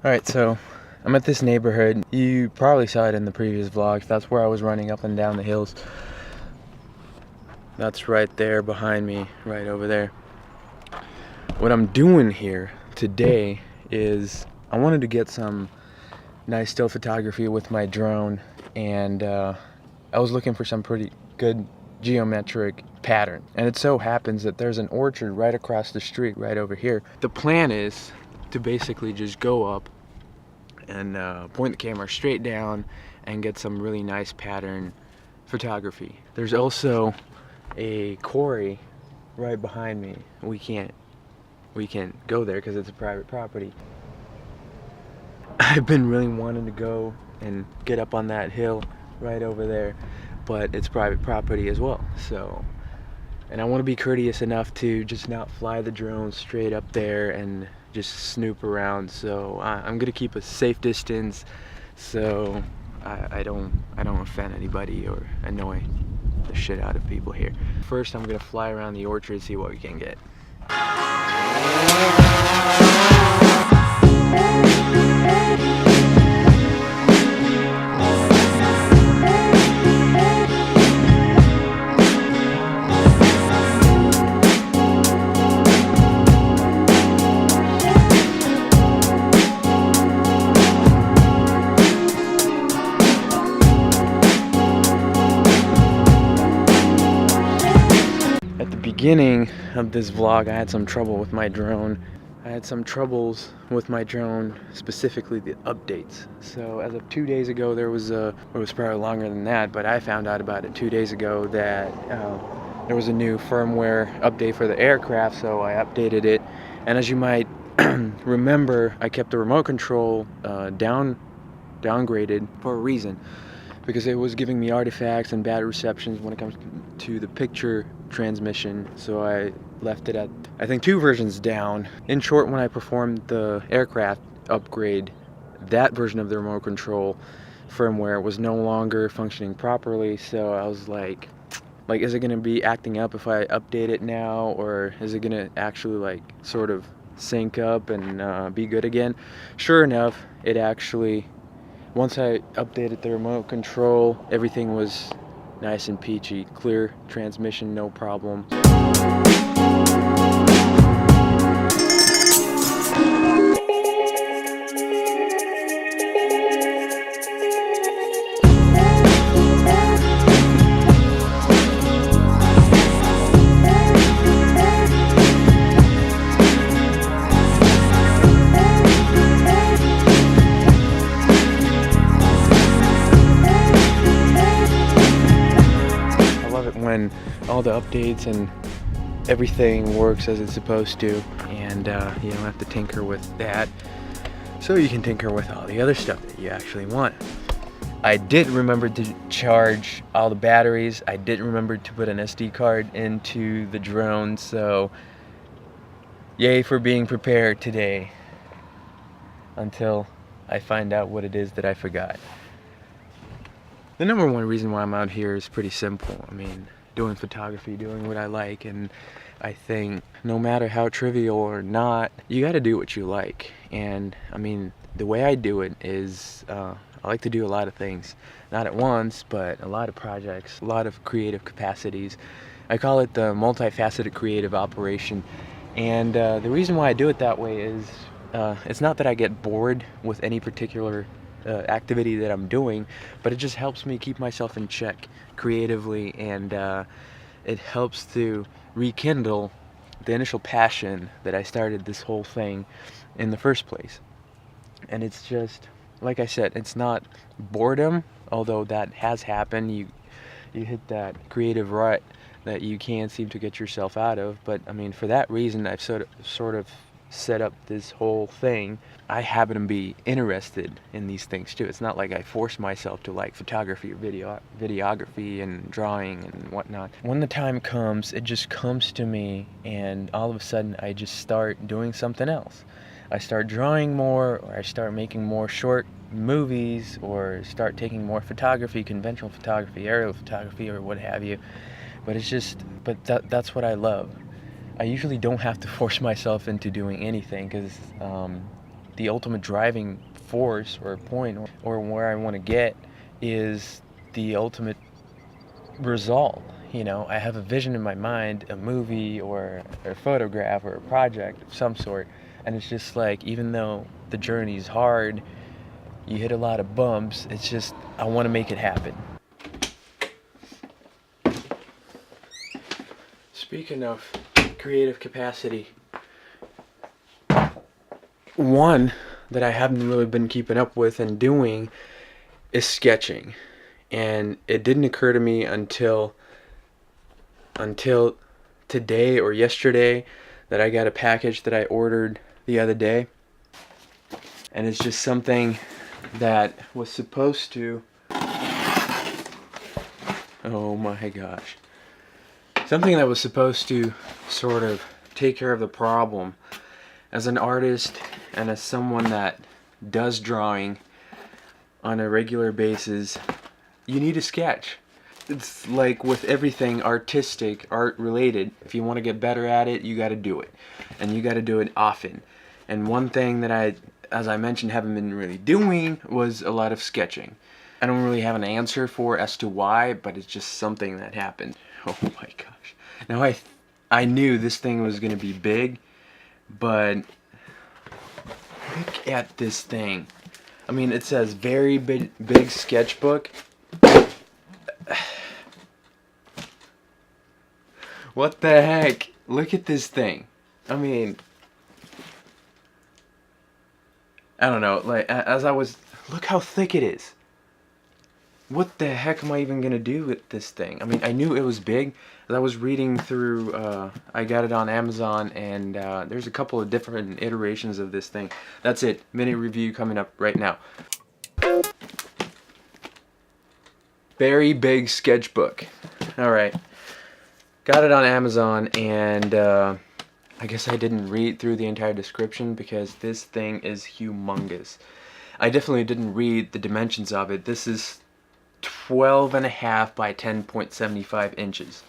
Alright, so I'm at this neighborhood. You probably saw it in the previous vlogs. That's where I was running up and down the hills. That's right there behind me, right over there. What I'm doing here today is I wanted to get some nice still photography with my drone, and I was looking for some pretty good geometric pattern. And it so happens that there's an orchard right across the street, right over here. The plan is to basically just go up and point the camera straight down and get some really nice pattern photography. There's also a quarry right behind me. We can't go there because it's a private property. I've been really wanting to go and get up on that hill right over there, but it's private property as well. So, and I want to be courteous enough to just not fly the drone straight up there and just snoop around. So I'm gonna keep a safe distance so I don't offend anybody or annoy the shit out of people here. First, I'm gonna fly around the orchard and see what we can get. Beginning of this vlog, I had some trouble with my drone. I had some troubles with my drone, specifically the updates. So as of 2 days ago, it was probably longer than that, but I found out about it 2 days ago that there was a new firmware update for the aircraft, so I updated it. And as you might remember, I kept the remote control downgraded for a reason, because it was giving me artifacts and bad receptions when it comes to the picture transmission. So I left it at, I think, 2 versions down. In short, when I performed the aircraft upgrade, that version of the remote control firmware was no longer functioning properly. So I was like, is it gonna be acting up if I update it now, or is it gonna actually like sort of sync up and be good again? Sure enough, it actually, once I updated the remote control, everything was nice and peachy, clear transmission, no problem. When all the updates and everything works as it's supposed to, and you don't have to tinker with that, so you can tinker with all the other stuff that you actually want. I did remember to charge all the batteries. I did remember to put an SD card into the drone, so yay for being prepared today until I find out what it is that I forgot. The number one reason why I'm out here is pretty simple. I mean, doing photography, doing what I like, and I think no matter how trivial or not, you gotta do what you like. And I mean, the way I do it is, I like to do a lot of things. Not at once, but a lot of projects, a lot of creative capacities. I call it the multifaceted creative operation. And the reason why I do it that way is, it's not that I get bored with any particular activity that I'm doing, but it just helps me keep myself in check creatively, and it helps to rekindle the initial passion that I started this whole thing in the first place. And it's just, like I said, it's not boredom, although that has happened. You hit that creative rut that you can't seem to get yourself out of. But I mean, for that reason, I've sort of set up this whole thing. I happen to be interested in these things too. It's not like I force myself to like photography or videography and drawing and whatnot. When the time comes, it just comes to me, and all of a sudden I just start doing something else. I start drawing more, or I start making more short movies, or start taking more photography, conventional photography, aerial photography, or what have you. But it's just, that's what I love. I usually don't have to force myself into doing anything, because the ultimate driving force or point, or where I want to get, is the ultimate result. You know, I have a vision in my mind, a movie or a photograph or a project of some sort, and it's just like, even though the journey's hard, you hit a lot of bumps, it's just, I want to make it happen. Speaking of creative capacity, one that I haven't really been keeping up with and doing is sketching. And it didn't occur to me until today or yesterday that I got a package that I ordered the other day. And it's just something that was supposed to, oh my gosh, something that was supposed to sort of take care of the problem. As an artist and as someone that does drawing on a regular basis, you need a sketch. It's like with everything artistic, art related, if you want to get better at it, you got to do it. And you got to do it often. And one thing that I, as I mentioned, haven't been really doing was a lot of sketching. I don't really have an answer for as to why, but it's just something that happened. Oh my gosh. Now I knew this thing was going to be big, but look at this thing. I mean, it says very big sketchbook. What the heck? Look at this thing. I mean, I don't know, like, as I was, look how thick it is. What the heck am I even gonna do with this thing? I mean, I knew it was big. As I was reading through, I got it on Amazon, and there's a couple of different iterations of this thing. That's it. Mini review coming up right now. Very big sketchbook. Alright. Got it on Amazon, and I guess I didn't read through the entire description because this thing is humongous. I definitely didn't read the dimensions of it. This is 12.5 by 10.75 inches.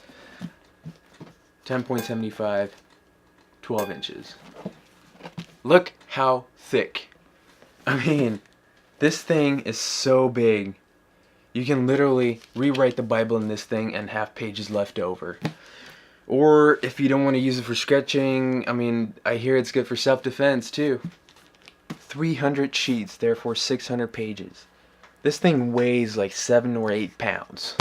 10.75, 12 inches. Look how thick. I mean, this thing is so big. You can literally rewrite the Bible in this thing and have pages left over. Or if you don't want to use it for sketching, I mean, I hear it's good for self-defense too. 300 sheets, therefore 600 pages. This thing weighs like 7 or 8 pounds.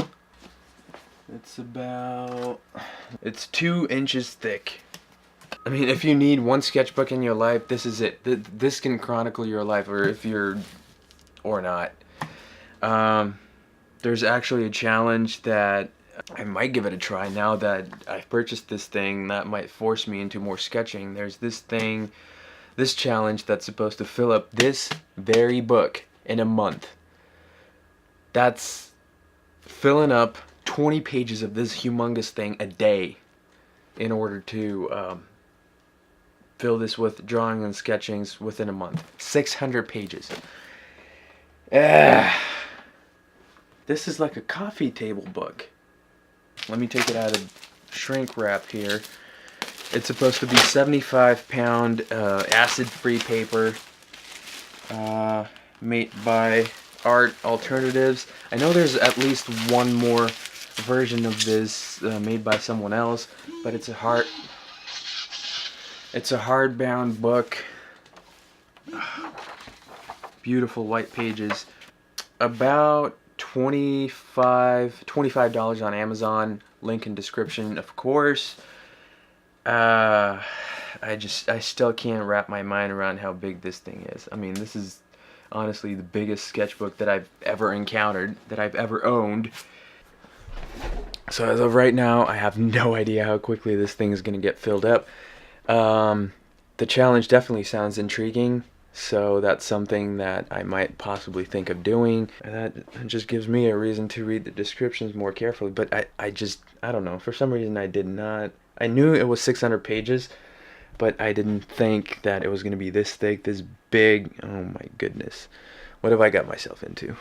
It's 2 inches thick. I mean, if you need one sketchbook in your life, this is it. This can chronicle your life, or if you're, or not. There's actually a challenge that I might give it a try now that I've purchased this thing that might force me into more sketching. There's this challenge that's supposed to fill up this very book in a month. That's filling up 20 pages of this humongous thing a day in order to fill this with drawing and sketchings within a month. 600 pages. This is like a coffee table book. Let me take it out of shrink wrap here. It's supposed to be 75-pound acid-free paper made by Art Alternatives. I know there's at least one more version of this made by someone else, but it's a hardbound book. Beautiful white pages. About $25 on Amazon. Link in description, of course. I still can't wrap my mind around how big this thing is. I mean, this is honestly the biggest sketchbook that I've ever encountered, that I've ever owned. So as of right now, I have no idea how quickly this thing is going to get filled up. The challenge definitely sounds intriguing, so that's something that I might possibly think of doing. And that just gives me a reason to read the descriptions more carefully, but I don't know, for some reason I did not. I knew it was 600 pages, but I didn't think that it was going to be this thick, this big. Oh my goodness. What have I got myself into?